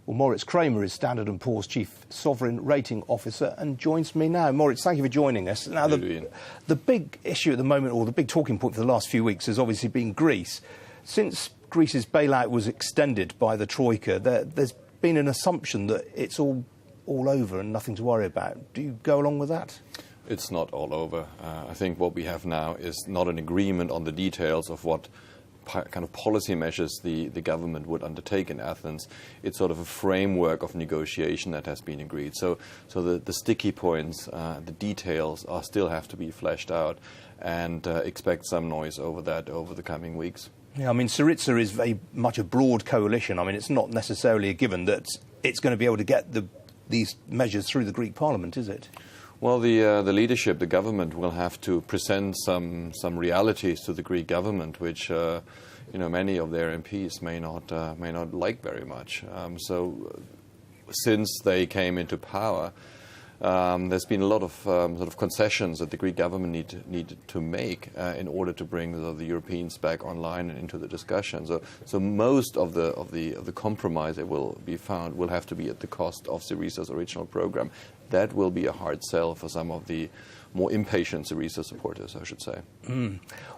Well, Moritz Kraemer is Standard Poor's Chief Sovereign Rating Officer and joins me now. Moritz, thank you for joining us. Now, the big issue at the moment, or the big talking point for the last few weeks, has obviously been Greece. Since Greece's bailout was extended by the Troika, there's been an assumption that it's all over and nothing to worry about. Do you go along with that? It's not all over. I think what we have now is not an agreement on the details of what kind of policy measures the government would undertake in Athens. It's sort of a framework of negotiation that has been agreed. So the sticky points, the details still have to be fleshed out, and expect some noise over that over the coming weeks. Yeah, I mean, Syriza is very much a broad coalition. I mean, it's not necessarily a given that it's going to be able to get these measures through the Greek Parliament, is it? Well, the leadership, the government, will have to present some realities to the Greek government, which many of their MPs may not like very much. So, since they came into power, there's been a lot of sort of concessions that the Greek government needed to make in order to bring the Europeans back online and into the discussion. So most of the compromise that will be found will have to be at the cost of Syriza's original program. That will be a hard sell for some of the more impatient Syriza supporters, I should say.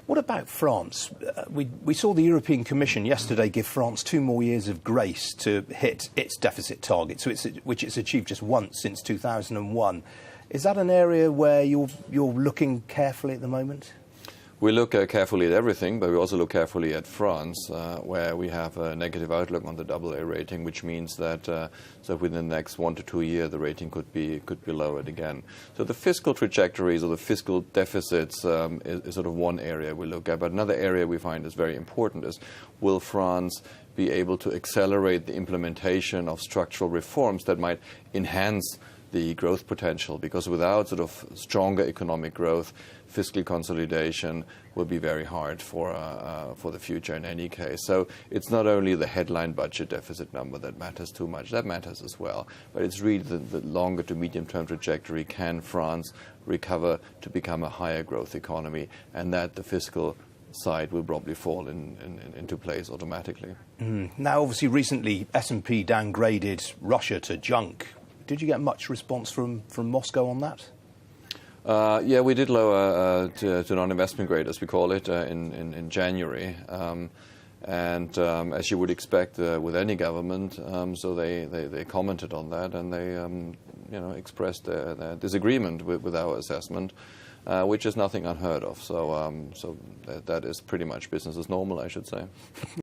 What about France? We saw the European Commission yesterday give France 2 more years of grace to hit its deficit target, which it's achieved just once since 2001. Is that an area where you're looking carefully at the moment? We look carefully at everything, but we also look carefully at France, where we have a negative outlook on the AA rating, which means that so within the next 1 to 2 years, the rating could be lowered again. So the fiscal trajectories or the fiscal deficits is sort of one area we look at. But another area we find is very important is, will France be able to accelerate the implementation of structural reforms that might enhance the growth potential? Because without sort of stronger economic growth, fiscal consolidation will be very hard for the future in any case. So it's not only the headline budget deficit number that matters too much. That matters as well. But it's really the longer to medium-term trajectory. Can France recover to become a higher growth economy? And that the fiscal side will probably fall into place automatically. Now, obviously, recently S&P downgraded Russia to junk. Did you get much response from Moscow on that? Yeah, we did lower to non-investment grade, as we call it, in January. And as you would expect with any government, so they commented on that, and they expressed their disagreement with our assessment, which is nothing unheard of. So that is pretty much business as normal, I should say.